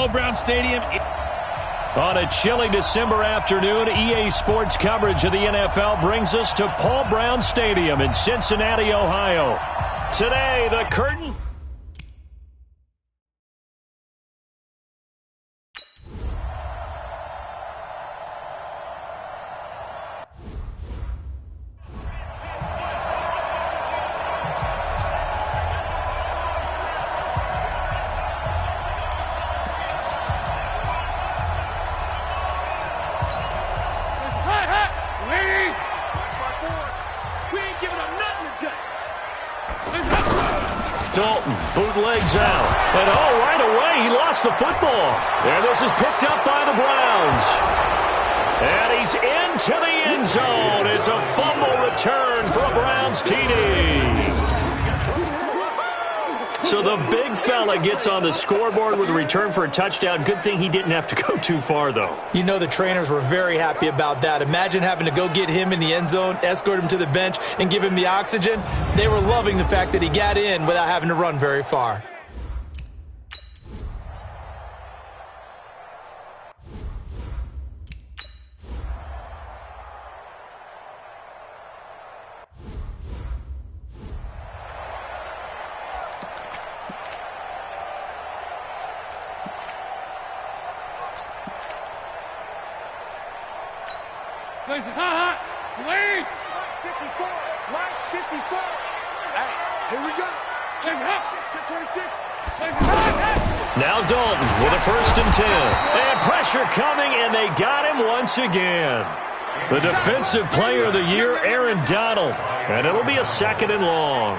Paul Brown Stadium. On a chilly December afternoon, EA Sports coverage of the NFL brings us to Paul Brown Stadium in Cincinnati, Ohio. Today, the curtain... Dalton bootlegs out. And right away, he lost the football. And this is picked up by the Browns. And he's into the end zone. It's a fumble return for a Browns TD. So the big fella gets on the scoreboard with a return for a touchdown. Good thing he didn't have to go too far, though. You know the trainers were very happy about that. Imagine having to go get him in the end zone, escort him to the bench, and give him the oxygen. They were loving the fact that he got in without having to run very far. Now Dalton with a 1st and 10. And pressure coming, and they got him once again. The Defensive Player of the Year, Aaron Donald. And it'll be a 2nd and long.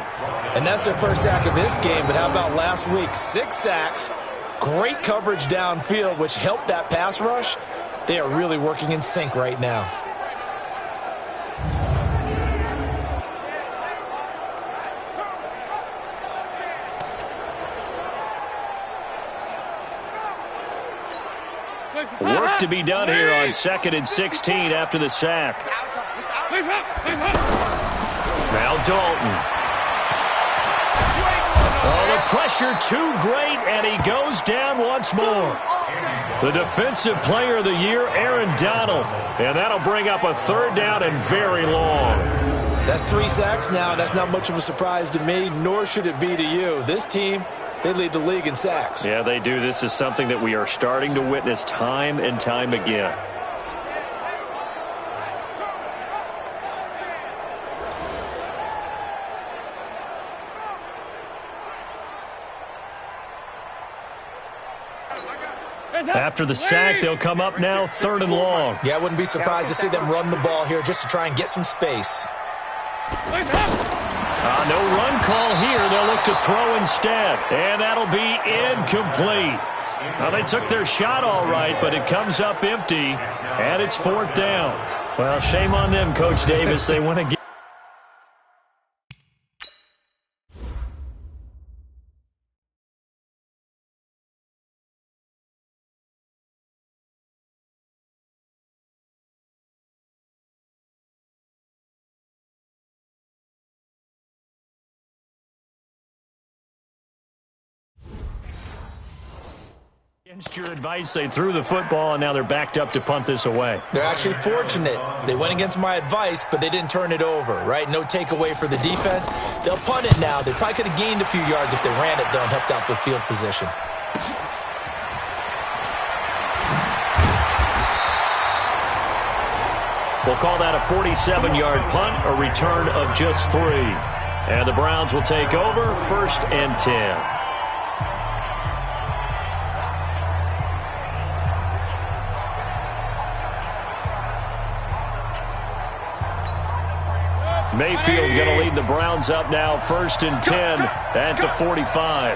And that's their first sack of this game, but how about last week? 6 sacks, great coverage downfield, which helped that pass rush. They are really working in sync right now. Work to be done here on 2nd and 16 after the sack. Now Dalton. Oh, the pressure too great, and he goes down once more. The Defensive Player of the Year, Aaron Donald. And that'll bring up a 3rd down and very long. That's 3 sacks now. That's not much of a surprise to me, nor should it be to you. This team, they lead the league in sacks. Yeah, they do. This is something that we are starting to witness time and time again. After the sack, they'll come up now 3rd and long. Yeah, I wouldn't be surprised to see them run the ball here just to try and get some space. No run call here. They'll look to throw instead. And that'll be incomplete. Well, they took their shot all right, but it comes up empty. And it's 4th down. Well, shame on them, Coach Davis. They want to get... Against your advice, they threw the football, and now they're backed up to punt this away. They're actually fortunate. They went against my advice, but they didn't turn it over, right? No takeaway for the defense. They'll punt it now. They probably could have gained a few yards if they ran it, though, and helped out with field position. We'll call that a 47-yard punt, a return of just 3. And the Browns will take over 1st and 10. Mayfield going to lead the Browns up now, 1st and 10 at the 45.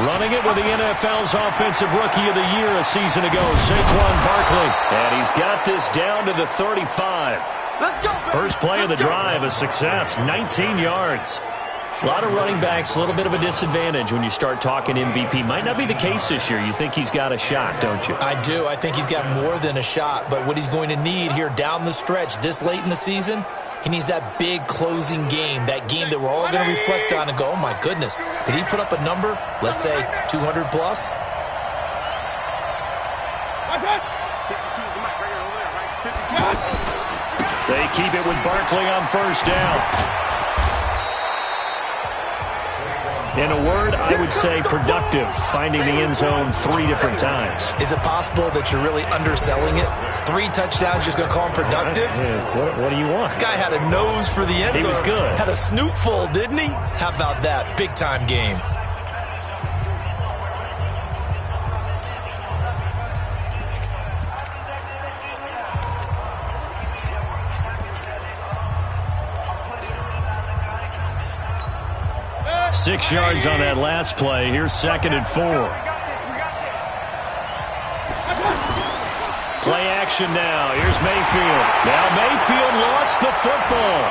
Running it with the NFL's Offensive Rookie of the Year a season ago, Saquon Barkley. And he's got this down to the 35. First play of the drive, a success, 19 yards. A lot of running backs, a little bit of a disadvantage when you start talking MVP. Might not be the case this year. You think he's got a shot, don't you? I do. I think he's got more than a shot. But what he's going to need here down the stretch this late in the season He needs that big closing game, that game that we're all going to reflect on and go, oh, my goodness, did he put up a number, let's say 200 plus? They keep it with Barkley on first down. In a word, I would say productive, finding the end zone 3 different times. Is it possible that you're really underselling it? 3 touchdowns, just going to call him productive? What do you want? This guy had a nose for the end zone. He was good. Had a snootful, didn't he? How about that? Big-time game. Six yards on that last play. Here's 2nd and 4. Play action now. Here's Mayfield. Now Mayfield lost the football.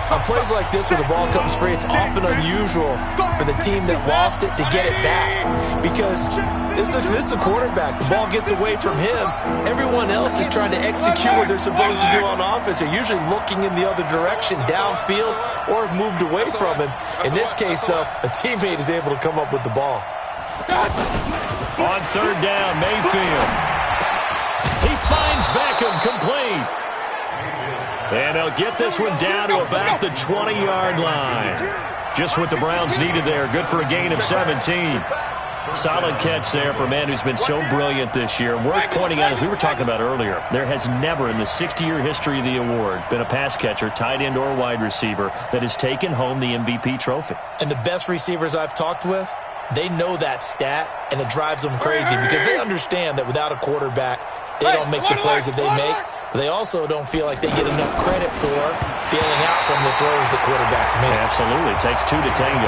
On plays like this where the ball comes free, it's often unusual for the team that lost it to get it back. Because this is the quarterback. The ball gets away from him. Everyone else is trying to execute what they're supposed to do on offense. They're usually looking in the other direction, downfield, or have moved away from him. In this case, though, a teammate is able to come up with the ball. On 3rd down, Mayfield. He finds Beckham complete. And they'll get this one down to about the 20-yard line. Just what the Browns needed there. Good for a gain of 17. Solid catch there for a man who's been so brilliant this year. Worth pointing out, as we were talking about earlier, there has never in the 60-year history of the award been a pass catcher, tight end, or wide receiver that has taken home the MVP trophy. And the best receivers I've talked with, they know that stat, and it drives them crazy because they understand that without a quarterback, they don't make the plays that they make. They also don't feel like they get enough credit for bailing out some of the throws the quarterbacks make. Absolutely. It takes 2 to tango.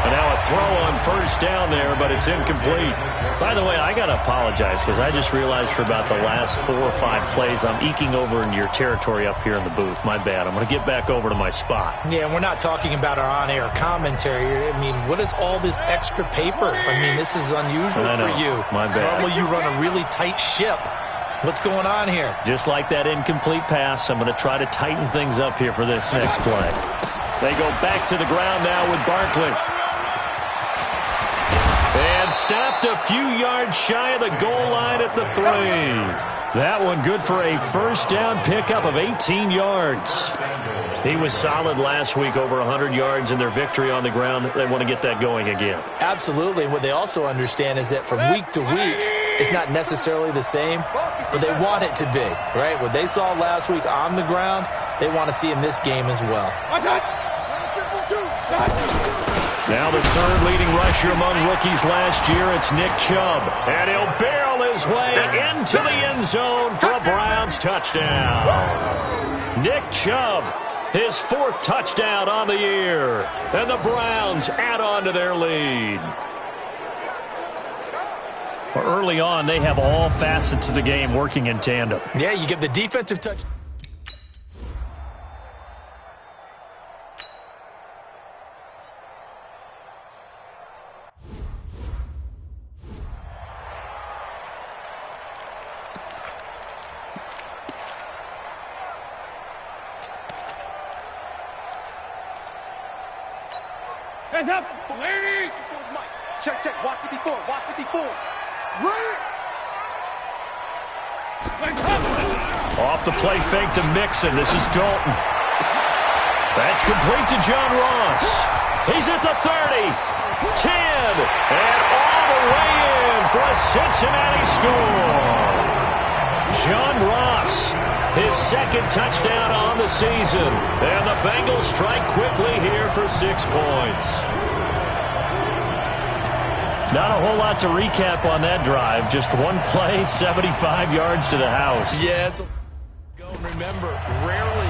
And now a throw on first down there, but it's incomplete. By the way, I got to apologize because I just realized for about the last 4 or 5 plays, I'm eking over into your territory up here in the booth. My bad. I'm going to get back over to my spot. Yeah, we're not talking about our on-air commentary. I mean, what is all this extra paper? I mean, this is unusual for you. My bad. Normally you run a really tight ship. What's going on here? Just like that incomplete pass, I'm going to try to tighten things up here for this next play. They go back to the ground now with Barkley. And stopped a few yards shy of the goal line at the 3. That one good for a first down pickup of 18 yards. He was solid last week, over 100 yards in their victory on the ground. They want to get that going again. Absolutely. What they also understand is that from week to week, it's not necessarily the same, but they want it to be, right? What they saw last week on the ground, they want to see in this game as well. Now the 3rd leading rusher among rookies last year, it's Nick Chubb. And he'll barrel his way into the end zone for a Browns touchdown. Nick Chubb, his 4th touchdown on the year. And the Browns add on to their lead. Early on, they have all facets of the game working in tandem. Yeah, you get the defensive touch. Hands up, ladies! Check, check, watch 54, watch 54. Right! Off the play fake to Mixon. This is Dalton. That's complete to John Ross. He's at the 30, 10, and all the way in for a Cincinnati score. John Ross, his 2nd touchdown on the season. And the Bengals strike quickly here for 6 points. Not a whole lot to recap on that drive. Just one play, 75 yards to the house. Yeah, it's a go. Remember, rarely.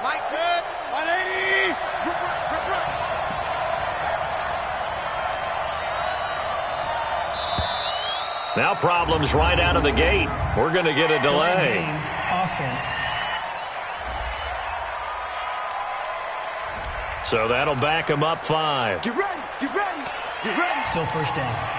Mike, 180. Now problems right out of the gate. We're going to get a delay. Offense. So that'll back him up 5. Get ready, get ready, get ready. Still first down.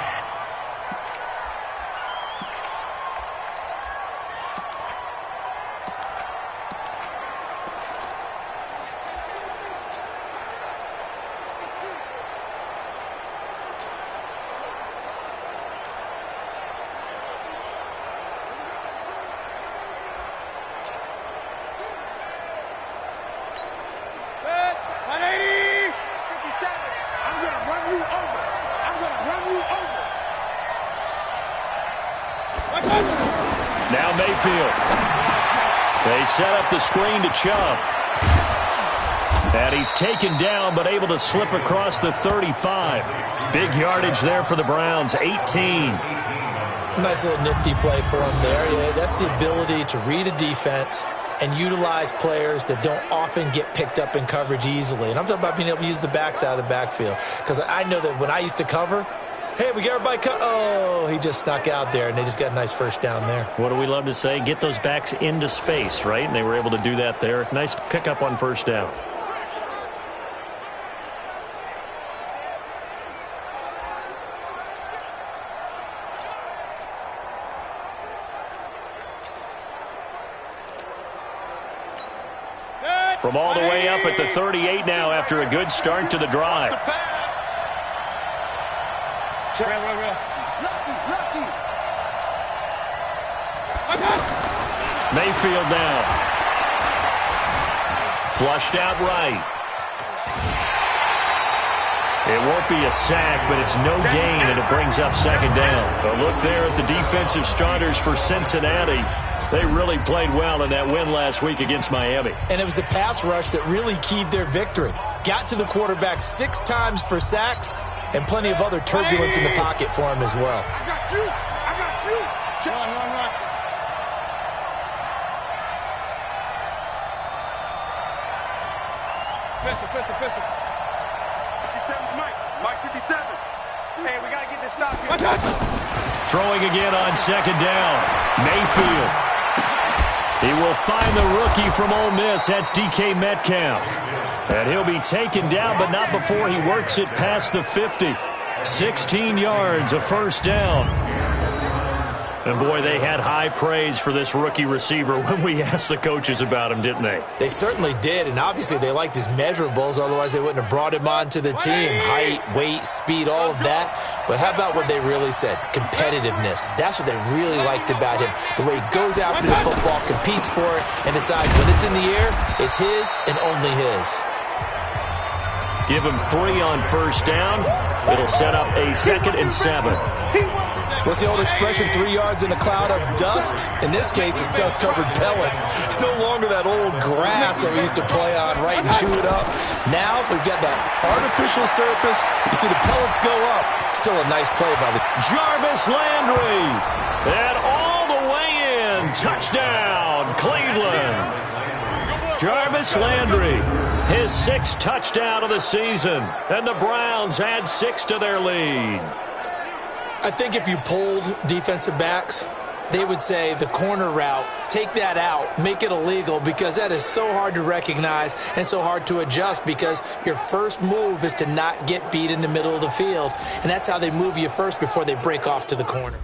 Now Mayfield. They set up the screen to Chubb. And he's taken down but able to slip across the 35. Big yardage there for the Browns, 18. Nice little nifty play for him there. Yeah, that's the ability to read a defense and utilize players that don't often get picked up in coverage easily. And I'm talking about being able to use the backs out of the backfield. Because I know that when I used to cover, hey, we got everybody cut. Oh, he just snuck out there, and they just got a nice first down there. What do we love to say? Get those backs into space, right? And they were able to do that there. Nice pickup on first down. From all the way up at the 38 now after a good start to the drive. Mayfield now. Flushed out right. It won't be a sack, but it's no gain, and it brings up second down. A look there at the defensive starters for Cincinnati. They really played well in that win last week against Miami. And it was the pass rush that really keyed their victory. Got to the quarterback 6 times for sacks, and plenty of other turbulence in the pocket for him as well. I got you. I got you. Run. Pistol. 57, Mike 57. Man, we got to get this stop here. Throwing again on second down. Mayfield. He will find the rookie from Ole Miss. That's DK Metcalf. And he'll be taken down, but not before he works it past the 50. 16 yards, a first down. And, boy, they had high praise for this rookie receiver when we asked the coaches about him, didn't they? They certainly did, and obviously they liked his measurables. Otherwise, they wouldn't have brought him onto the team. Height, weight, speed, all of that. But how about what they really said? Competitiveness. That's what they really liked about him. The way he goes after the football, competes for it, and decides when it's in the air, it's his and only his. Give him 3 on first down. It'll set up a 2nd and 7. What's the old expression, 3 yards in a cloud of dust? In this case, it's dust-covered pellets. It's no longer that old grass that we used to play on, right, and chew it up. Now we've got that artificial surface. You see the pellets go up. Still a nice play by the Jarvis Landry. And all the way in. Touchdown, Cleveland. Jarvis Landry, his 6th touchdown of the season. And the Browns add 6 to their lead. I think if you polled defensive backs, they would say the corner route, take that out, make it illegal, because that is so hard to recognize and so hard to adjust, because your first move is to not get beat in the middle of the field. And that's how they move you first before they break off to the corner.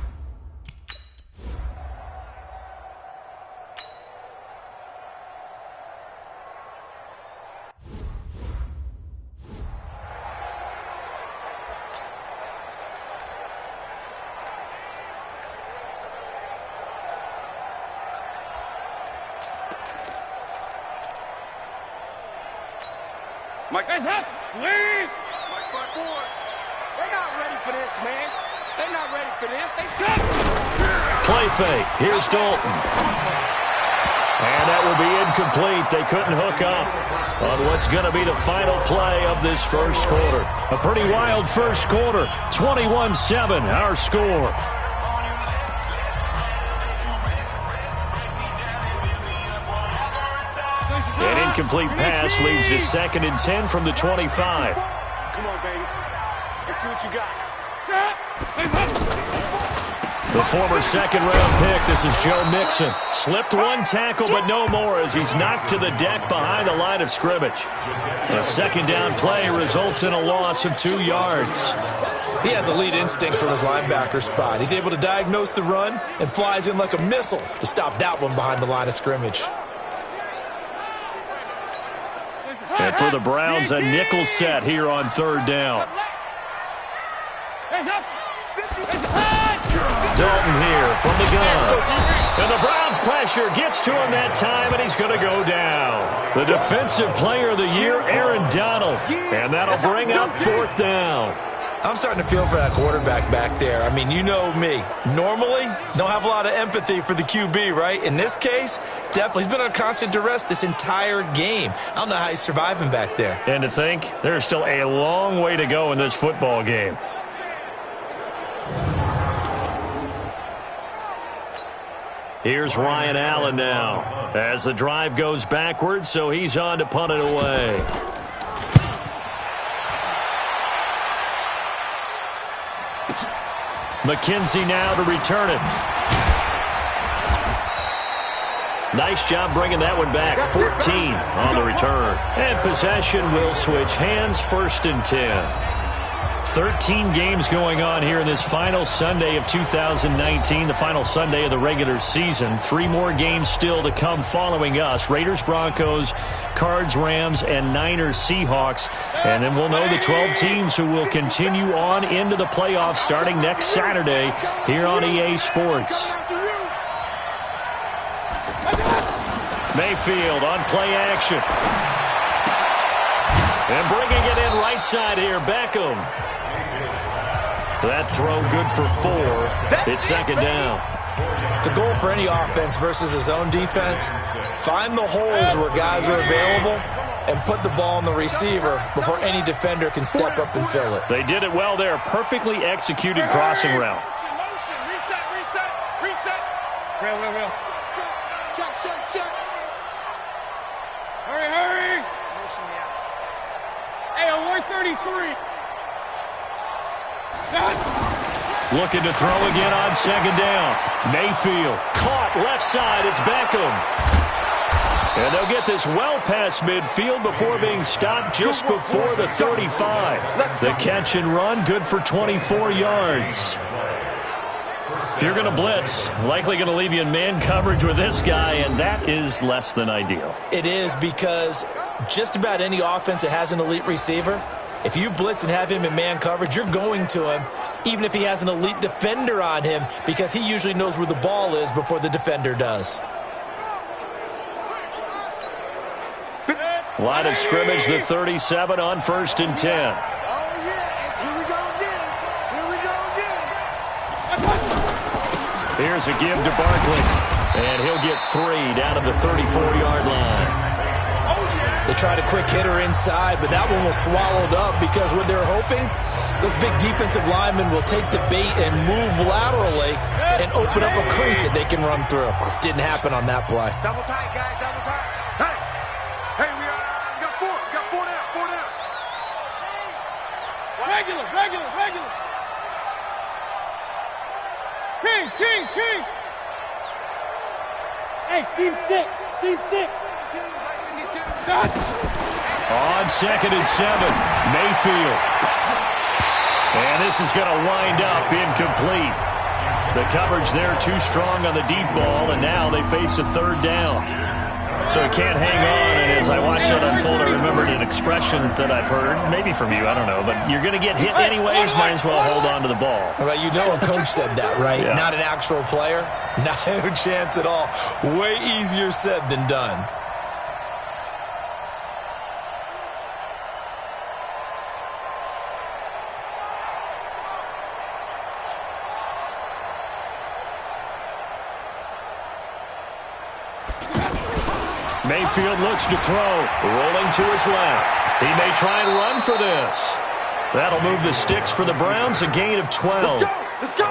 Mike, leave. Mike 5-4. They're not ready for this, man. They're not ready for this. They stuck. Play fake. Here's Dalton. And that will be incomplete. They couldn't hook up on what's going to be the final play of this first quarter. A pretty wild first quarter. 21-7, our score. An incomplete pass leads to 2nd and 10 from the 25. Come on, baby. Let's see what you got. The former 2nd-round pick, this is Joe Mixon. Slipped one tackle, but no more as he's knocked to the deck behind the line of scrimmage. A 2nd down play results in a loss of 2 yards. He has elite instincts from his linebacker spot. He's able to diagnose the run and flies in like a missile to stop that one behind the line of scrimmage. And for the Browns, a nickel set here on 3rd down. Dalton here from the gun. And the Browns pressure gets to him that time, and he's going to go down. The Defensive Player of the Year, Aaron Donald. And that'll bring up 4th down. I'm starting to feel for that quarterback back there. I mean, you know me. Normally, don't have a lot of empathy for the QB, right? In this case, definitely. He's been under constant duress this entire game. I don't know how he's surviving back there. And to think, there's still a long way to go in this football game. Here's Ryan Allen now as the drive goes backwards, so he's on to punt it away. McKenzie now to return it. Nice job bringing that one back. 14 on the return. And possession will switch hands, 1st and 10. 13 games going on here in this final Sunday of 2019, the final Sunday of the regular season. 3 more games still to come following us. Raiders, Broncos, Cards, Rams, and Niners, Seahawks. And then we'll know the 12 teams who will continue on into the playoffs starting next Saturday here on EA Sports. Mayfield on play action. And bringing it in right side here, Beckham. That throw good for 4. It's 2nd down. The goal for any offense versus his own defense, find the holes where guys are available and put the ball on the receiver before any defender can step up and fill it. They did it well there. Perfectly executed crossing route. Reset. Real. Check. Hurry. Hey, on 133. Looking to throw again on 2nd down. Mayfield caught left side. It's Beckham. And they'll get this well past midfield before being stopped just before the 35. The catch and run good for 24 yards. If you're going to blitz, likely going to leave you in man coverage with this guy, and that is less than ideal. It is, because just about any offense that has an elite receiver, if you blitz and have him in man coverage, you're going to him, even if he has an elite defender on him, because he usually knows where the ball is before the defender does. Line of scrimmage, the 37 on 1st and 10. Here's a give to Barkley, and he'll get 3 down to the 34-yard line. They tried a quick hitter inside, but that one was swallowed up because what they're hoping, those big defensive linemen will take the bait and move laterally and open up a crease that they can run through. Didn't happen on that play. Double tight, guys, double tight. Hey, we got 4. We got 4 down. Regular. King. Hey, seam 6. On 2nd and 7, Mayfield. And this is going to wind up incomplete. The coverage there too strong on the deep ball, and now they face a 3rd down. So it can't hang on, and as I watch that unfold, I remembered an expression that I've heard, maybe from you, I don't know, but you're going to get hit anyways, might as well hold on to the ball. Well, you know a coach said that, right? Yeah. Not an actual player. No chance at all. Way easier said than done. Mayfield looks to throw, rolling to his left. He may try and run for this. That'll move the sticks for the Browns, a gain of 12. Let's go.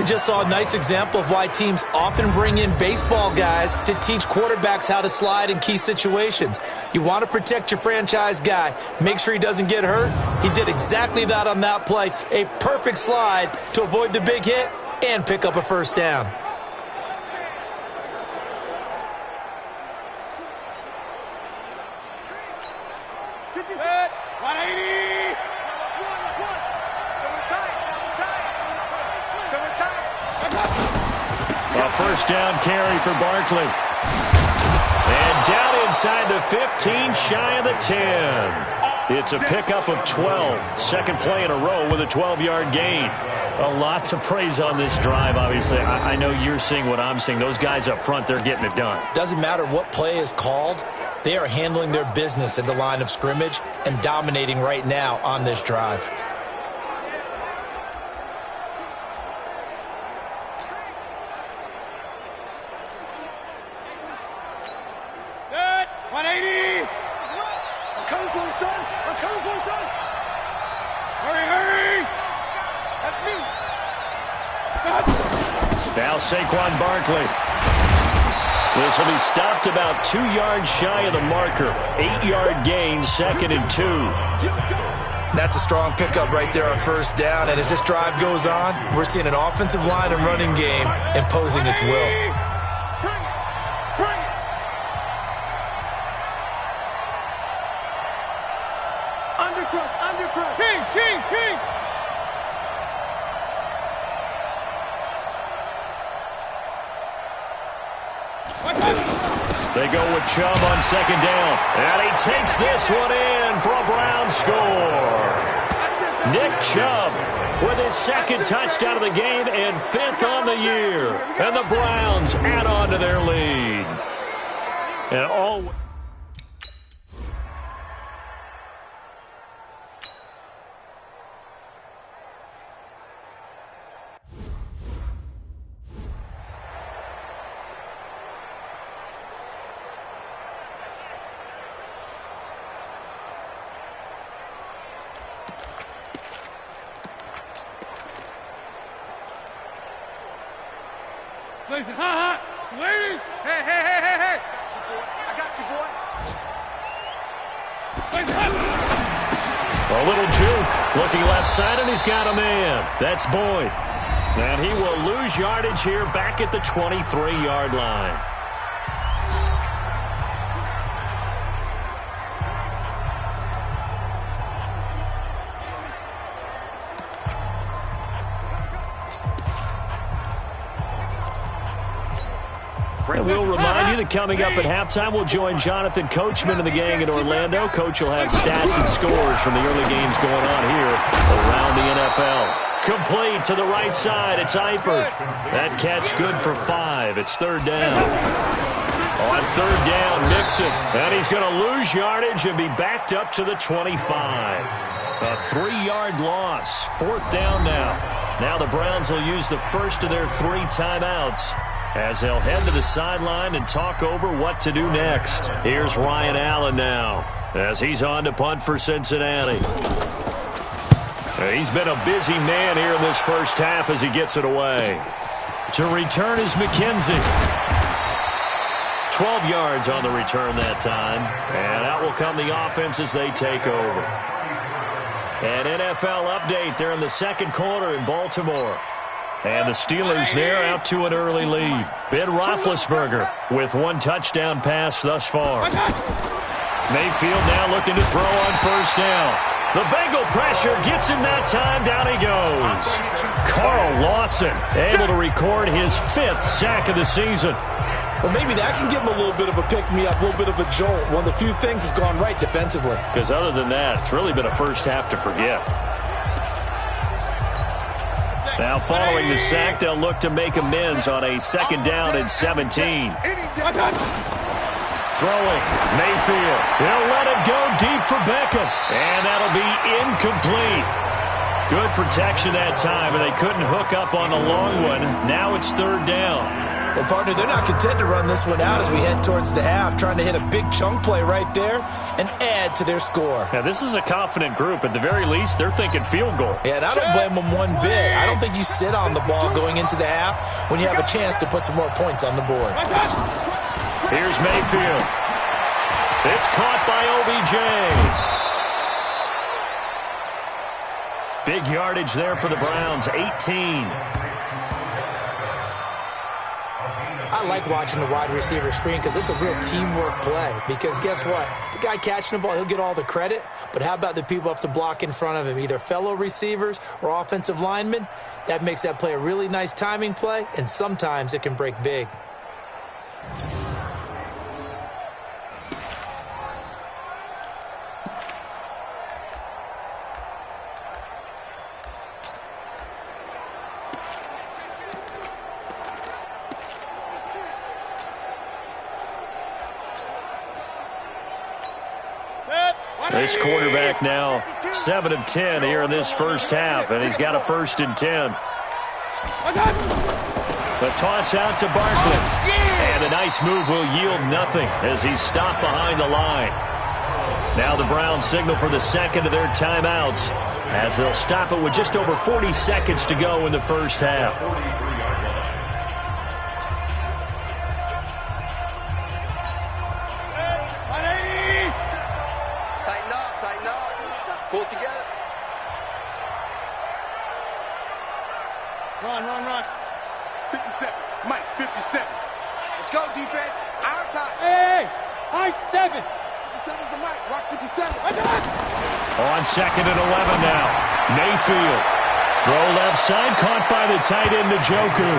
We just saw a nice example of why teams often bring in baseball guys to teach quarterbacks how to slide in key situations. You want to protect your franchise guy. Make sure he doesn't get hurt. He did exactly that on that play. A perfect slide to avoid the big hit and pick up a first down. A first down carry for Barkley. And down inside the 15, shy of the 10. It's a pickup of 12. Second play in a row with a 12-yard gain. A lot to praise on this drive, obviously. I know you're seeing what I'm seeing. Those guys up front, they're getting it done. Doesn't matter what play is called. They are handling their business at the line of scrimmage and dominating right now on this drive. Now Saquon Barkley. This will be stopped about 2 yards shy of the marker. 8-yard gain, 2nd and 2. That's a strong pickup right there on first down. And as this drive goes on, we're seeing an offensive line and running game imposing its will. They go with Chubb on second down. And he takes this one in for a Brown score. Nick Chubb with his second touchdown of the game and 5th on the year. And the Browns add on to their lead. And all... Lady! Hey! I got you, boy. A little juke. Looking left side, and he's got a man. That's Boyd. And he will lose yardage here back at the 23-yard line. And we'll remind you that coming up at halftime, we'll join Jonathan Coachman and the gang in Orlando. Coach will have stats and scores from the early games going on here around the NFL. Complete to the right side. It's Eifert. That catch good for 5. It's third down. On third down, Mixon. And he's going to lose yardage and be backed up to the 25. A 3-yard loss. Fourth down now. Now the Browns will use the first of their 3 timeouts as they'll head to the sideline and talk over what to do next. Here's Ryan Allen now as he's on to punt for Cincinnati. He's been a busy man here in this first half as he gets it away. To return is McKenzie. 12 yards on the return that time. And out will come the offense as they take over. An NFL update. They're in the second quarter in Baltimore. And the Steelers there out to an early lead. Ben Roethlisberger with 1 touchdown pass thus far. Mayfield now looking to throw on first down. The Bengal pressure gets him that time. Down he goes. Carl Lawson able to record his 5th sack of the season. Well, maybe that can give him a little bit of a pick-me-up, a little bit of a jolt. One of the few things that's gone right defensively. Because other than that, it's really been a first half to forget. Now following the sack, they'll look to make amends on a second down and 17. Throwing, Mayfield. He'll let it go deep for Beckham. And that'll be incomplete. Good protection that time, and they couldn't hook up on the long one. Now it's third down. Well, partner, they're not content to run this one out as we head towards the half, trying to hit a big chunk play right there and add to their score. Yeah, this is a confident group. At the very least, they're thinking field goal. Yeah, and I don't blame them one bit. I don't think you sit on the ball going into the half when you have a chance to put some more points on the board. Here's Mayfield. It's caught by OBJ. Big yardage there for the Browns, 18. I like watching the wide receiver screen because it's a real teamwork play. Because guess what? The guy catching the ball, he'll get all the credit. But how about the people up to block in front of him, either fellow receivers or offensive linemen? That makes that play a really nice timing play, and sometimes it can break big. This quarterback now 7 of 10 here in this first half, and he's got a 1st and 10. The toss out to Barkley. And a nice move will yield nothing as he's stopped behind the line. Now the Browns signal for the second of their timeouts as they'll stop it with just over 40 seconds to go in the first half. Pull it together. Run. 57. Mike, 57. Let's go, defense. Our time. Hey, high 7. 57's the Mike. Rock 57. On 2nd and 11 now. Mayfield. Throw left side, caught by the tight end, Njoku.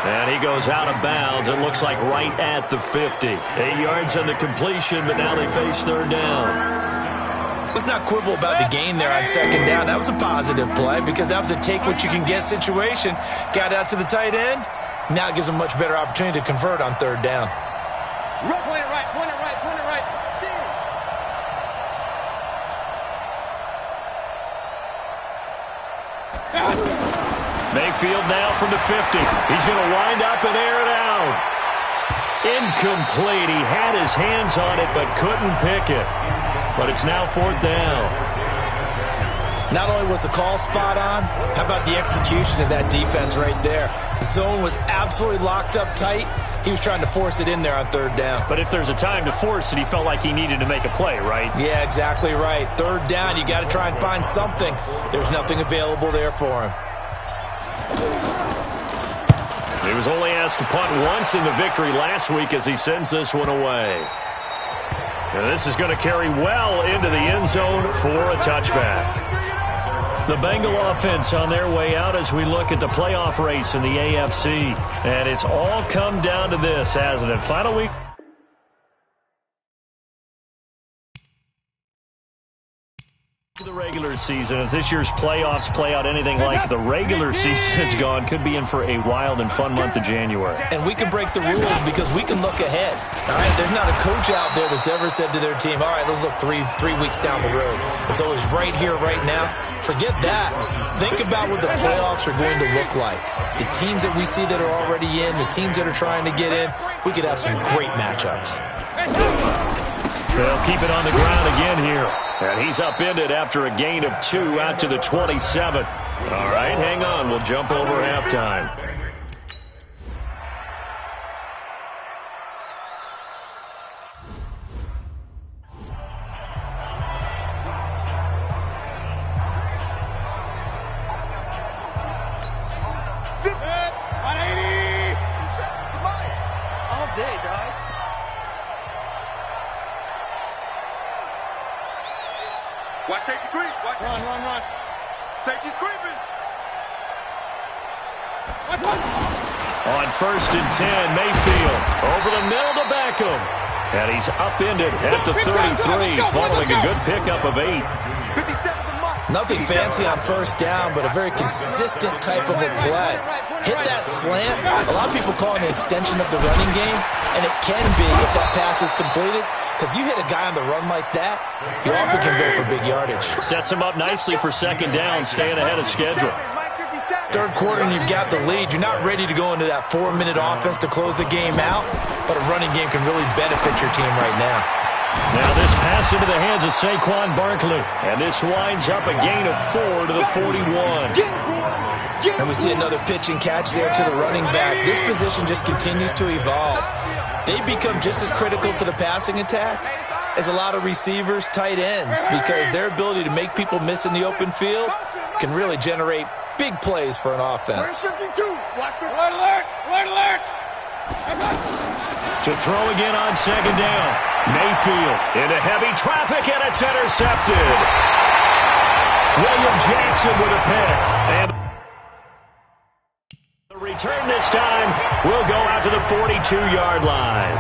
And he goes out of bounds. It looks like right at the 50. 8 yards on the completion, but now they face 3rd down. Let's not quibble about the gain there on 2nd down. That was a positive play because that was a take-what-you-can-get situation. Got out to the tight end. Now it gives them a much better opportunity to convert on 3rd down. Point it right. Mayfield now from the 50. He's going to wind up and air it out. Incomplete. He had his hands on it but couldn't pick it. But it's now 4th down. Not only was the call spot on, how about the execution of that defense right there? The zone was absolutely locked up tight. He was trying to force it in there on 3rd down. But if there's a time to force it, he felt like he needed to make a play, right? Yeah, exactly right. 3rd down, you got to try and find something. There's nothing available there for him. He was only asked to punt once in the victory last week as he sends this one away. And this is going to carry well into the end zone for a touchback. The Bengal offense on their way out as we look at the playoff race in the AFC. And it's all come down to this, hasn't it? Final week. The regular season, as this year's playoffs play out anything like the regular season has gone, could be in for a wild and fun month of January. And we can break the rules because we can look ahead. All right, there's not a coach out there that's ever said to their team, all right, let's look three weeks down the road. It's always right here, right now. Forget that. Think about what the playoffs are going to look like. The teams that we see that are already in, the teams that are trying to get in, we could have some great matchups. They'll keep it on the ground again here. And he's upended after a gain of 2 out to the 27. All right, hang on. We'll jump over halftime. Watch safety creep. Watch it. Run. Safety's creeping. On 1st and 10, Mayfield over the middle to Beckham. And he's upended at the 33 following a good pickup of 8. 57 the Mike. Nothing fancy on 1st down, but a very consistent type of a play. Hit that slant. A lot of people call it an extension of the running game, and it can be if that pass is completed. Because you hit a guy on the run like that, you often can go for big yardage. Sets him up nicely for 2nd down, staying ahead of schedule. Mike 57. Third quarter and you've got the lead. You're not ready to go into that 4-minute offense to close the game out, but a running game can really benefit your team right now. Now this pass into the hands of Saquon Barkley, and this winds up a gain of 4 to the 41. And we see another pitch and catch there to the running back. This position just continues to evolve. They become just as critical to the passing attack as a lot of receivers, tight ends, because their ability to make people miss in the open field can really generate big plays for an offense. Alert! Alert! To throw again on second down. Mayfield into heavy traffic, and it's intercepted. William Jackson with a pick. And the return this time will go out to the 42-yard line.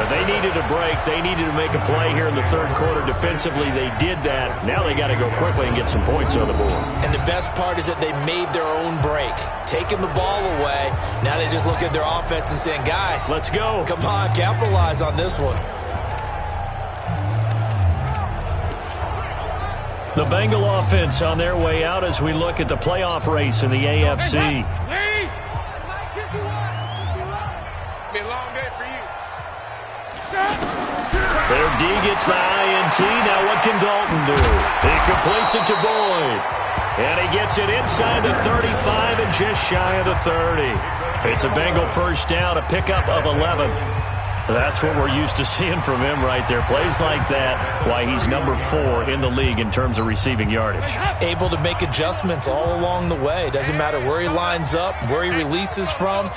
They needed a break. They needed to make a play here in the third quarter defensively. They did that. Now they got to go quickly and get some points on the board. And the best part is that they made their own break, taking the ball away. Now they just look at their offense and saying, guys, let's go. Come on, capitalize on this one. The Bengal offense on their way out as we look at the playoff race in the AFC. Their D gets the INT. Now what can Dalton do? He completes it to Boyd. And he gets it inside the 35 and just shy of the 30. It's a Bengal first down, a pickup of 11. That's what we're used to seeing from him right there. Plays like that, why he's number 4 in the league in terms of receiving yardage. Able to make adjustments all along the way. Doesn't matter where he lines up, where he releases from.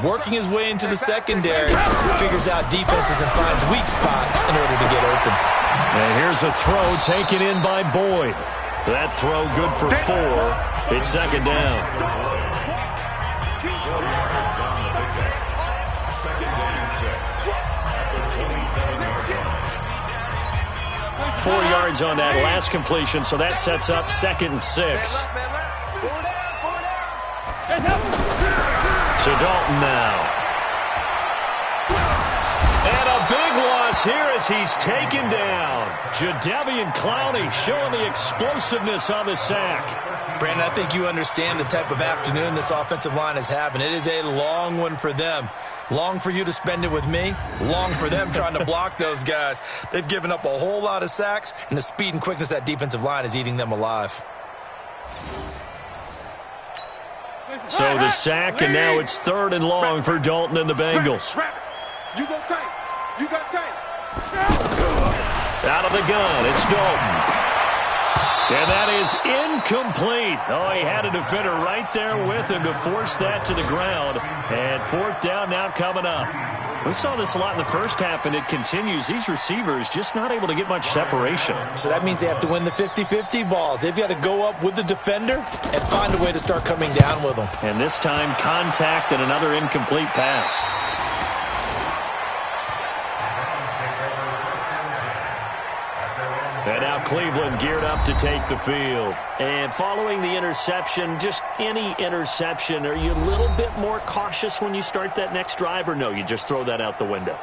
Working his way into the secondary, figures out defenses and finds weak spots in order to get open. And here's a throw taken in by Boyd. That throw good for 4. It's second down. 4 yards on that last completion, so that sets up 2nd and 6. So Dalton now. And a big loss here as he's taken down. Jadeveon Clowney showing the explosiveness on the sack. Brandon, I think you understand the type of afternoon this offensive line is having. It is a long one for them. Long for you to spend it with me. Long for them trying to block those guys. They've given up a whole lot of sacks, and the speed and quickness of that defensive line is eating them alive. So the sack, and now it's 3rd and long for Dalton and the Bengals. You go tight. You got tight. Out of the gun, it's Dalton. And that is incomplete. Oh, he had a defender right there with him to force that to the ground. And 4th down now coming up. We saw this a lot in the first half, and it continues. These receivers just not able to get much separation. So that means they have to win the 50-50 balls. They've got to go up with the defender and find a way to start coming down with them. And this time, contact and another incomplete pass. And now Cleveland geared up to take the field. And following the interception, just any interception, are you a little bit more cautious when you start that next drive, or no, you just throw that out the window?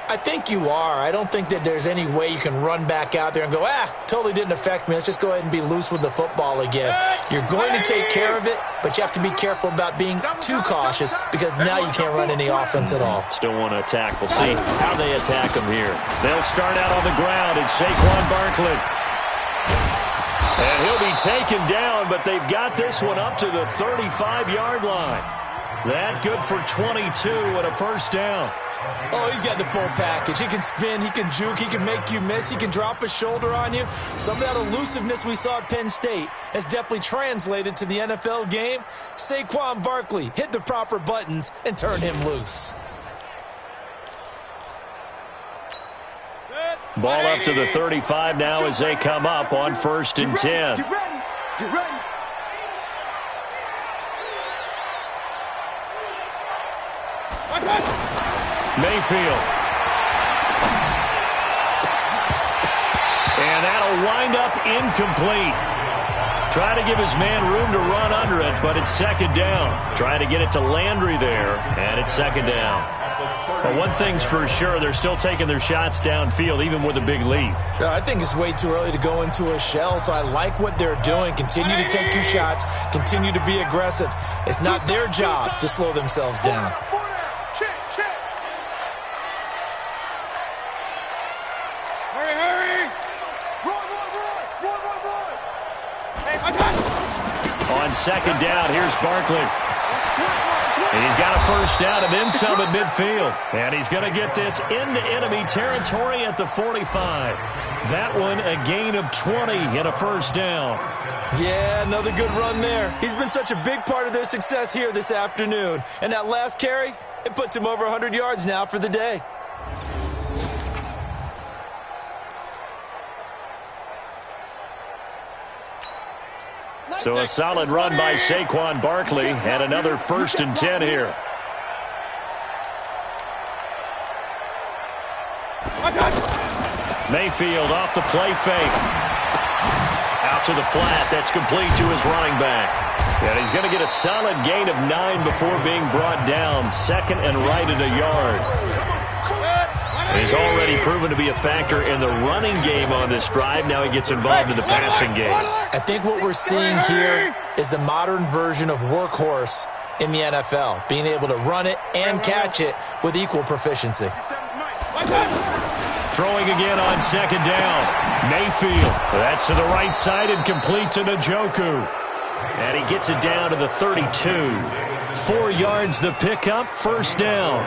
I think you are. I don't think that there's any way you can run back out there and go, totally didn't affect me. Let's just go ahead and be loose with the football again. You're going to take care of it, but you have to be careful about being too cautious because now you can't run any offense at all. Still want to attack. We'll see how they attack them here. They'll start out on the ground. It's Saquon Barkley. And he'll be taken down, but they've got this one up to the 35-yard line. That good for 22 and a first down. Oh, he's got the full package. He can spin, he can juke, he can make you miss, he can drop a shoulder on you. Some of that elusiveness we saw at Penn State has definitely translated to the NFL game. Saquon Barkley hit the proper buttons and turn him loose. Ball up to the 35 now as they come up on 1st and 10. Get ready. Get ready. Mayfield. And that'll wind up incomplete. Try to give his man room to run under it, but it's 2nd down. Trying to get it to Landry there, and it's 2nd down. Well, one thing's for sure, they're still taking their shots downfield, even with a big lead. I think it's way too early to go into a shell, so I like what they're doing. Continue to take your shots. Continue to be aggressive. It's not their job to slow themselves down. On second down, here's Barkley. And he's got a first down and then some at midfield. And he's going to get this into enemy territory at the 45. That one a gain of 20 and a first down. Yeah, another good run there. He's been such a big part of their success here this afternoon. And that last carry, it puts him over 100 yards now for the day. So a solid run by Saquon Barkley and another 1st and 10 here. Mayfield off the play fake. Out to the flat. That's complete to his running back. And he's going to get a solid gain of 9 before being brought down. Second and right at a yard. He's already proven to be a factor in the running game on this drive. Now he gets involved in the passing game. I think what we're seeing here is the modern version of workhorse in the NFL, being able to run it and catch it with equal proficiency. Throwing again on second down. Mayfield. That's to the right side and complete to Njoku. And he gets it down to the 32. 4 yards the pickup, first down.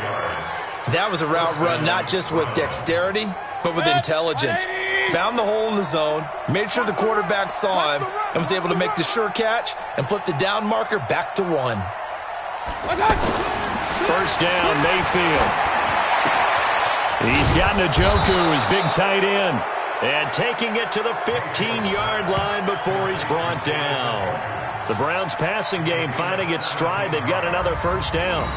That was a route run not just with dexterity, but with intelligence. Found the hole in the zone, made sure the quarterback saw him, and was able to make the sure catch and flip the down marker back to 1. First down, Mayfield. He's got Njoku, his big tight end, and taking it to the 15-yard line before he's brought down. The Browns' passing game finding its stride. They've got another first down.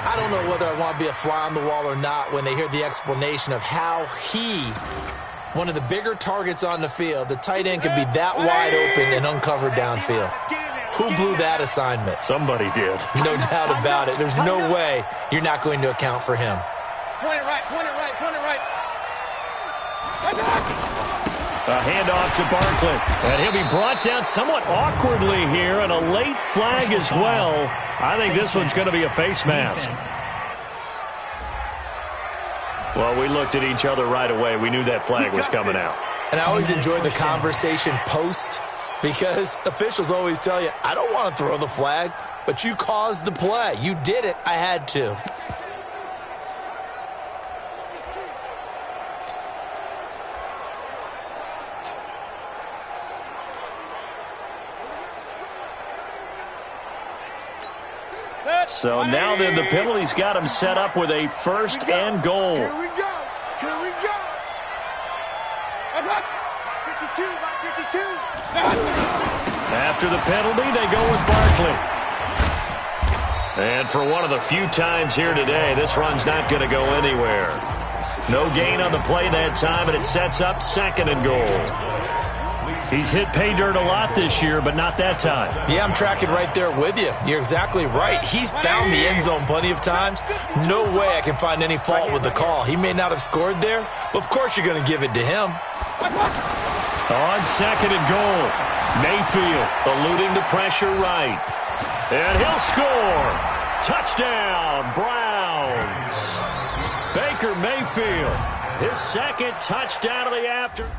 I don't know whether I want to be a fly on the wall or not when they hear the explanation of how one of the bigger targets on the field, the tight end could be that wide open and uncovered downfield. Who blew that assignment? Somebody did. No doubt about it. There's no way you're not going to account for him. Point it right, point it right, point it right. A handoff to Barkley. And he'll be brought down somewhat awkwardly here, and a late flag as well. I think this one's going to be a face mask. Well, we looked at each other right away. We knew that flag was coming out. And I always enjoy the conversation post, because officials always tell you, I don't want to throw the flag, but you caused the play. You did it. I had to. So now then the penalty's got him set up with a first and goal. Here we go. Here we go. 52 by 52. After the penalty, they go with Barkley. And for one of the few times here today, this run's not going to go anywhere. No gain on the play that time, and it sets up second and goal. He's hit pay dirt a lot this year, but not that time. Yeah, I'm tracking right there with you. You're exactly right. He's found the end zone plenty of times. No way I can find any fault with the call. He may not have scored there, but of course you're going to give it to him. On second and goal, Mayfield eluding the pressure right. And he'll score. Touchdown, Browns. Baker Mayfield, his second touchdown of the afternoon.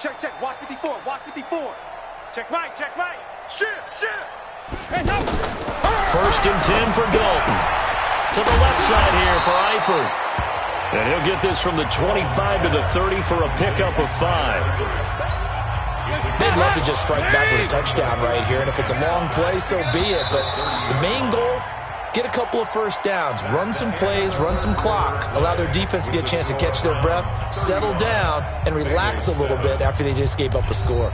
Check, check. Watch 54. Watch 54. Check right. Check right. Shift. First and 10 for Dalton. To the left side here for Eifert. And he'll get this from the 25 to the 30 for a pickup of 5. They'd love to just strike back with a touchdown right here, and if it's a long play, so be it. But the main goal, get a couple of first downs, run some plays, run some clock, allow their defense to get a chance to catch their breath, settle down, and relax a little bit after they just gave up a score.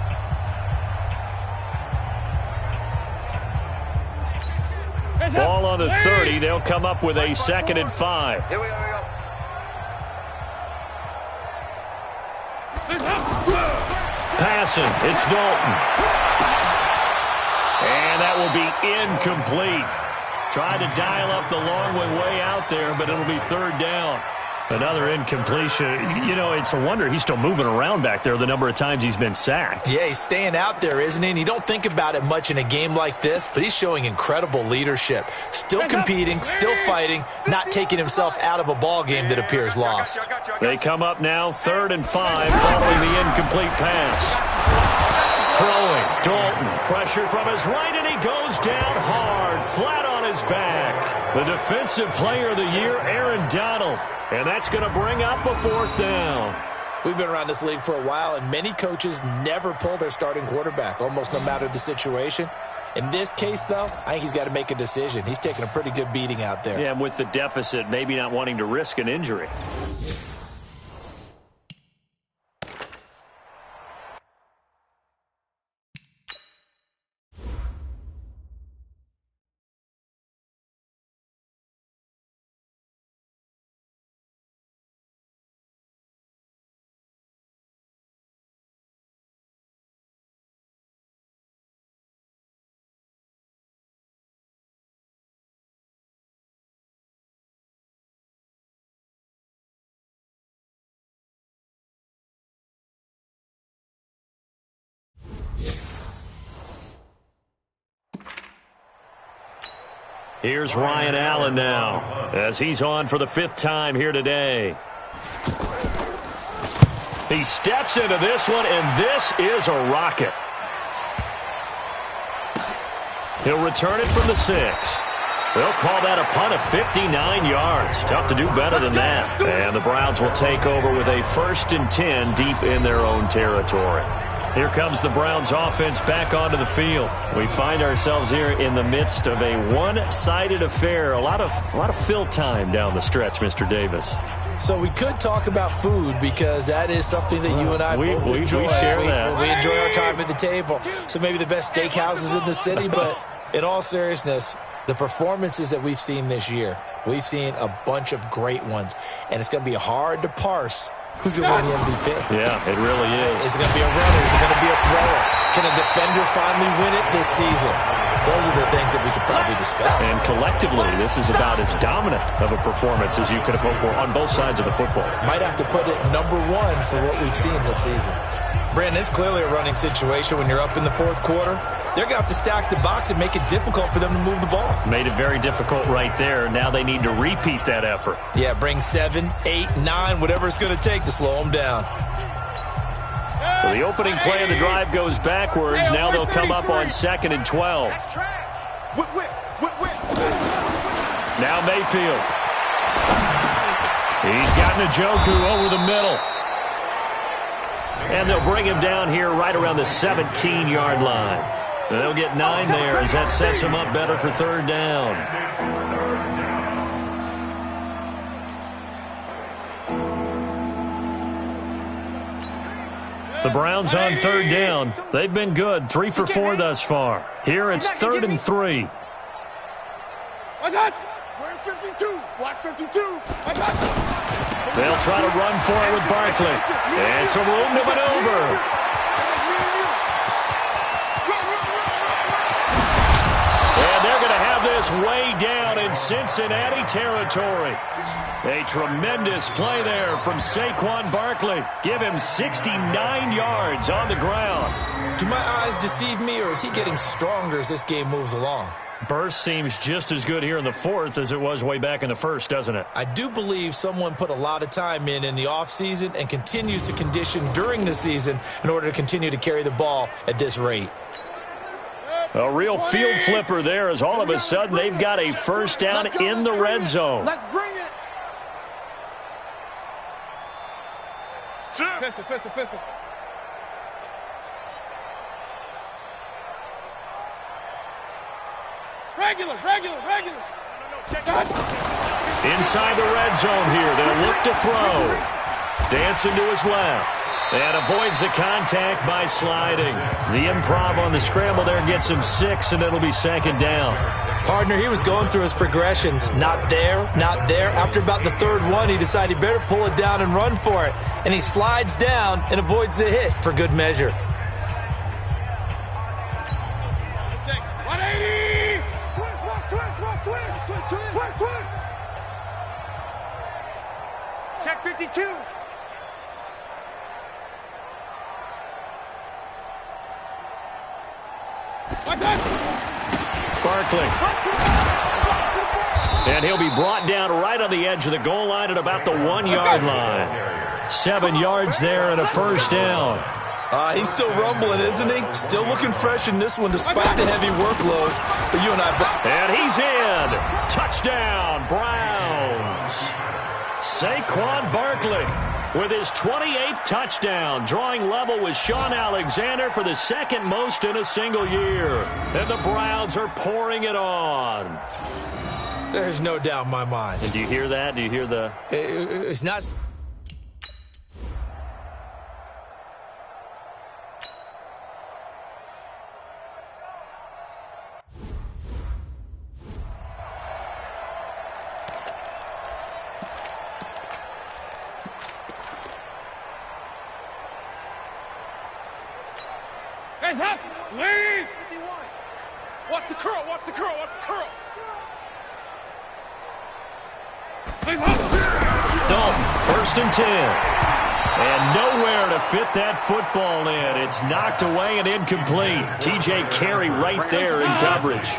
Ball on the 30. They'll come up with a 2nd and 5. Here we go. Passing. It's Dalton. And that will be incomplete. Tried to dial up the long way out there, but it'll be 3rd down. Another incompletion. You know, it's a wonder he's still moving around back there the number of times he's been sacked. Yeah, he's staying out there, isn't he? And you don't think about it much in a game like this, but he's showing incredible leadership. Still competing, still fighting, not taking himself out of a ball game that appears lost. They come up now 3rd and 5 following the incomplete pass. Throwing. Dalton. Pressure from his right, and he goes down hard, flat on his back. The defensive player of the year, Aaron Donald. And that's going to bring up a 4th down. We've been around this league for a while, and many coaches never pull their starting quarterback, almost no matter the situation. In this case, though, I think he's got to make a decision. He's taking a pretty good beating out there. Yeah, and with the deficit, maybe not wanting to risk an injury. Here's Ryan Allen now, as he's on for the 5th time here today. He steps into this one, and this is a rocket. He'll return it from the 6. They'll call that a punt of 59 yards. Tough to do better than that. And the Browns will take over with a 1st and 10 deep in their own territory. Here comes the Browns offense back onto the field. We find ourselves here in the midst of a one-sided affair. A lot of fill time down the stretch, Mr. Davis. So we could talk about food because that is something that you and I both enjoy. We share that. We enjoy our time at the table. So maybe the best steakhouses in the city, but in all seriousness, the performances that we've seen this year, we've seen a bunch of great ones, and it's going to be hard to parse who's going to win the MVP. Yeah, it really is. Is it going to be a runner? Is it going to be a thrower? Can a defender finally win it this season? Those are the things that we could probably discuss. And collectively, this is about as dominant of a performance as you could have hoped for on both sides of the football. Might have to put it number 1 for what we've seen this season. Brandon, it's clearly a running situation when you're up in the 4th quarter. They're going to have to stack the box and make it difficult for them to move the ball. Made it very difficult right there. Now they need to repeat that effort. Yeah, bring 7, 8, 9, whatever it's going to take to slow them down. So the opening play of the drive goes backwards. Now they'll come up on 2nd and 12. Now Mayfield. He's got Njoku over the middle. And they'll bring him down here right around the 17-yard line. They'll get 9 there as that sets them up better for 3rd down. The Browns on 3rd down. They've been good, 3 for 4 thus far. Here it's 3rd and 3. Where's 52? Watch 52. They'll try to run for it with Barkley. And some room to maneuver. And they're going to have this way down in Cincinnati territory. A tremendous play there from Saquon Barkley. Give him 69 yards on the ground. Do my eyes deceive me, or is he getting stronger as this game moves along? Burst seems just as good here in the 4th as it was way back in the 1st, doesn't it? I do believe someone put a lot of time in the offseason and continues to condition during the season in order to continue to carry the ball at this rate. A real field flipper there as all of a sudden they've got a 1st down in the red zone. Let's bring it. Pistol. Regular. Inside the red zone here. They'll look to throw. Dancing to his left. And avoids the contact by sliding. The improv on the scramble there gets him 6, and it'll be second down. Partner, he was going through his progressions. Not there, not there. After about the third one, he decided he better pull it down and run for it. And he slides down and avoids the hit for good measure. 180! Check 52. Barkley. And he'll be brought down right on the edge of the goal line at about the 1-yard line. 7 yards there and a first down. He's still rumbling, isn't he? Still looking fresh in this one despite the heavy workload. But you and I... And he's in. Touchdown, Browns. Saquon Barkley with his 28th touchdown, drawing level with Sean Alexander for the second most in a single year. And the Browns are pouring it on. There's no doubt in my mind. And do you hear that? Do you hear the... It's not... Hands up! Lead! Watch the curl, watch the curl, watch the curl! Dalton, 1st and 10. And nowhere to fit that football in. It's knocked away and incomplete. TJ Carey right there in coverage.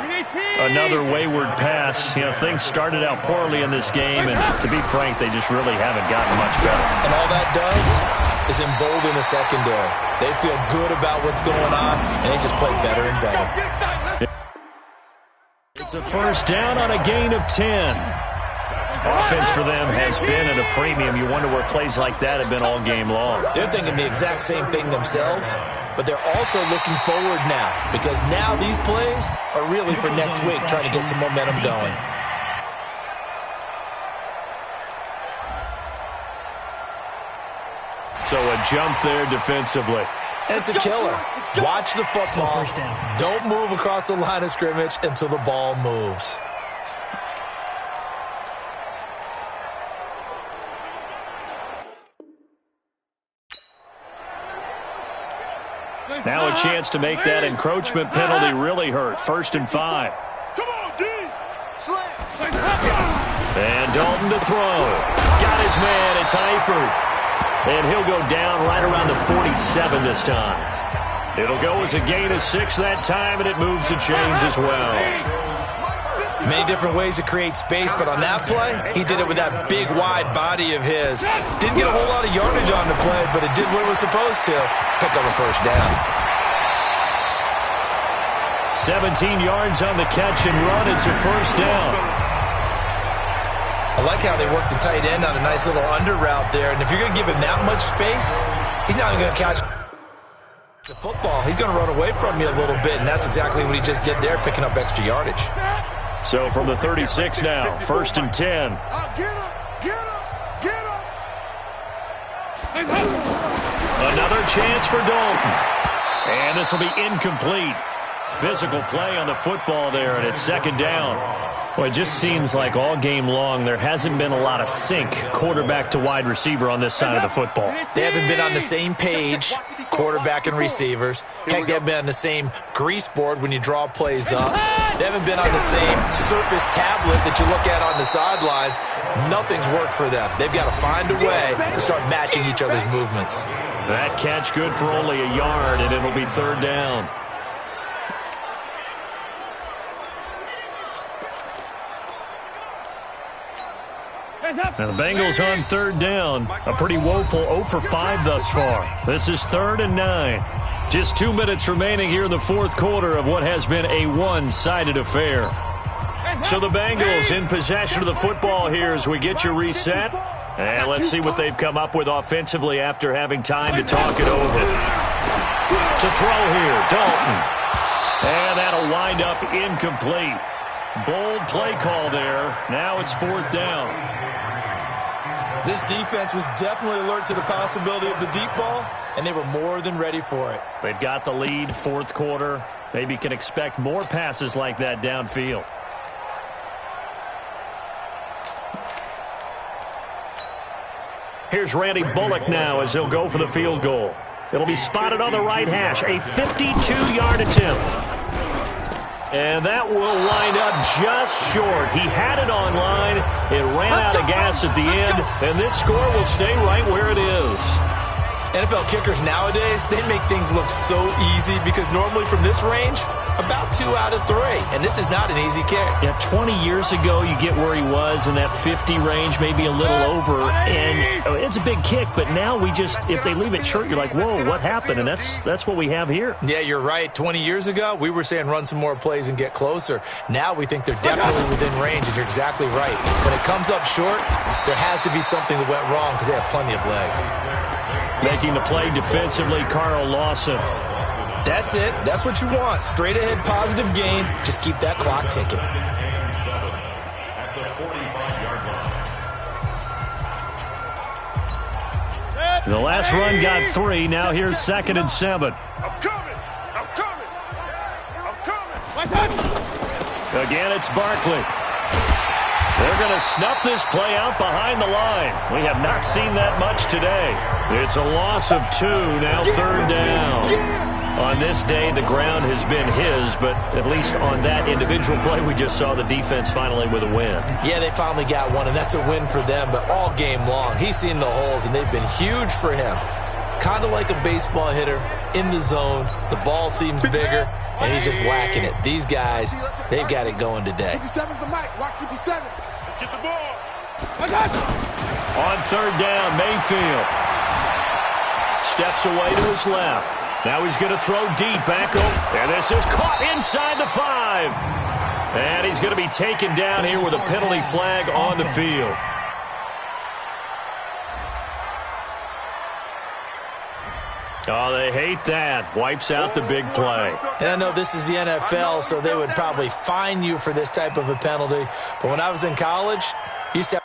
Another wayward pass. You know, things started out poorly in this game, and to be frank, they just really haven't gotten much better. And all that does is embolden the secondary. They feel good about what's going on, and they just play better and better. It's a first down on a gain of 10. Offense for them has been at a premium. You wonder where plays like that have been all game long. They're thinking the exact same thing themselves, but they're also looking forward now, because now these plays are really for next week, trying to get some momentum going. So a jump there defensively. And it's a killer. Watch the football. Don't move across the line of scrimmage until the ball moves. Now a chance to make that encroachment penalty really hurt. 1st and 5. Come on, D! Slam! And Dalton to throw. Got his man. It's Eifert. And he'll go down right around the 47 this time. It'll go as a gain of 6 that time, and it moves the chains as well. Many different ways to create space, but on that play, he did it with that big, wide body of his. Didn't get a whole lot of yardage on the play, but it did what it was supposed to. Pick up a first down. 17 yards on the catch and run. It's a first down. I like how they work the tight end on a nice little under route there. And if you're going to give him that much space, he's not going to catch the football. He's going to run away from you a little bit, and that's exactly what he just did there, picking up extra yardage. So from the 36 now, 1st and 10. Get him! Get him! Get him! Another chance for Dalton. And this will be incomplete. Physical play on the football there, and it's 2nd down. Well, it just seems like all game long there hasn't been a lot of sync quarterback to wide receiver on this side of the football. They haven't been on the same page, quarterback and receivers. Heck, they haven't been on the same grease board when you draw plays up. They haven't been on the same surface tablet that you look at on the sidelines. Nothing's worked for them. They've got to find a way to start matching each other's movements. That catch good for only a yard, and it'll be 3rd down. Now the Bengals on 3rd down. A pretty woeful 0 for 5 thus far. This is 3rd and 9. Just 2 minutes remaining here in the 4th quarter of what has been a one-sided affair. So the Bengals in possession of the football here as we get you reset. And let's see what they've come up with offensively after having time to talk it over. To throw here, Dalton. And that'll wind up incomplete. Bold play call there. Now it's 4th down. This defense was definitely alert to the possibility of the deep ball, and they were more than ready for it. They've got the lead, fourth quarter. Maybe can expect more passes like that downfield. Here's Randy Bullock now as he'll go for the field goal. It'll be spotted on the right hash, a 52-yard attempt. And that will wind up just short. He had it on line. It ran out of gas at the end, and this score will stay right where it is. NFL kickers nowadays, they make things look so easy because normally from this range, about 2 out of 3. And this is not an easy kick. Yeah, 20 years ago, you get where he was in that 50 range, maybe a little over. And it's a big kick, but now we just, if they leave it short, you're like, whoa, what happened? And that's what we have here. Yeah, you're right. 20 years ago, we were saying run some more plays and get closer. Now we think they're definitely within range, and you're exactly right. When it comes up short, there has to be something that went wrong because they have plenty of leg. Making the play defensively, Carl Lawson. That's it. That's what you want. Straight ahead, positive gain. Just keep that clock ticking. The last run got 3. Now here's 2nd and 7. I'm coming. I'm coming. I'm coming. Again, it's Barkley. They're going to snuff this play out behind the line. We have not seen that much today. It's a loss of 2, now 3rd down. On this day, the ground has been his, but at least on that individual play, we just saw the defense finally with a win. Yeah, they finally got one, and that's a win for them, but all game long, he's seen the holes, and they've been huge for him. Kind of like a baseball hitter in the zone. The ball seems bigger, and he's just whacking it. These guys, they've got it going today. 57's the mic. Watch 57. Let's get the ball. On 3rd down, Mayfield steps away to his left. Now he's going to throw deep back over. And this is caught inside the 5. And he's going to be taken down here with a penalty flag on the field. Oh, they hate that. Wipes out the big play. And I know this is the NFL, so they would probably fine you for this type of a penalty. But when I was in college, you used to have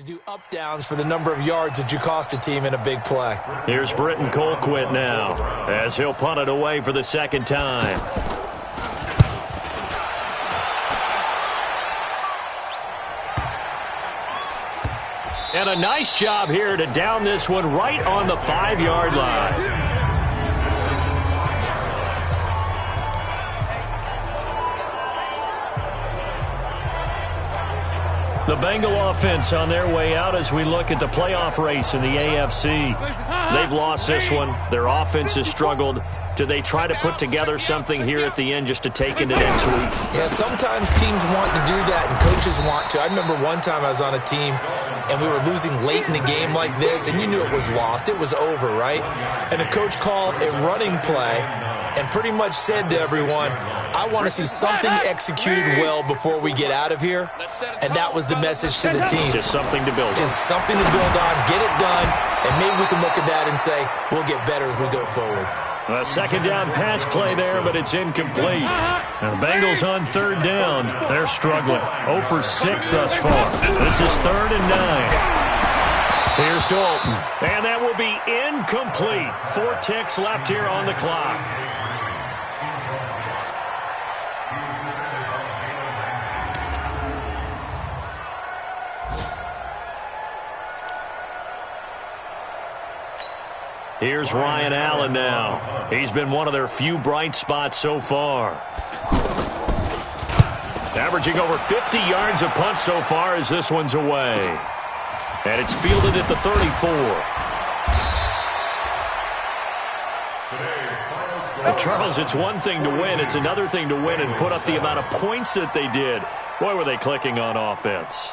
to do up-downs for the number of yards that you cost a team in a big play. Here's Britton Colquitt now as he'll punt it away for the 2nd time. And a nice job here to down this one right on the 5-yard line. The Bengal offense on their way out as we look at the playoff race in the AFC. They've lost this one. Their offense has struggled. Do they try to put together something here at the end just to take into next week? Yeah, sometimes teams want to do that and coaches want to. I remember one time I was on a team and we were losing late in the game like this, and you knew it was lost. It was over, right? And the coach called a running play and pretty much said to everyone, I want to see something executed well before we get out of here. And that was the message to the team. Just something to build on. Just something to build on, get it done, and maybe we can look at that and say, we'll get better as we go forward. A 2nd down pass play there, but it's incomplete. Now the Bengals on 3rd down. They're struggling. 0 for 6 thus far. This is 3rd and 9. Here's Dalton. And that will be incomplete. 4 ticks left here on the clock. Here's Ryan Allen now. He's been one of their few bright spots so far. Averaging over 50 yards a punt so far as this one's away. And it's fielded at the 34. But Charles, it's one thing to win. It's another thing to win and put up the amount of points that they did. Boy, were they clicking on offense.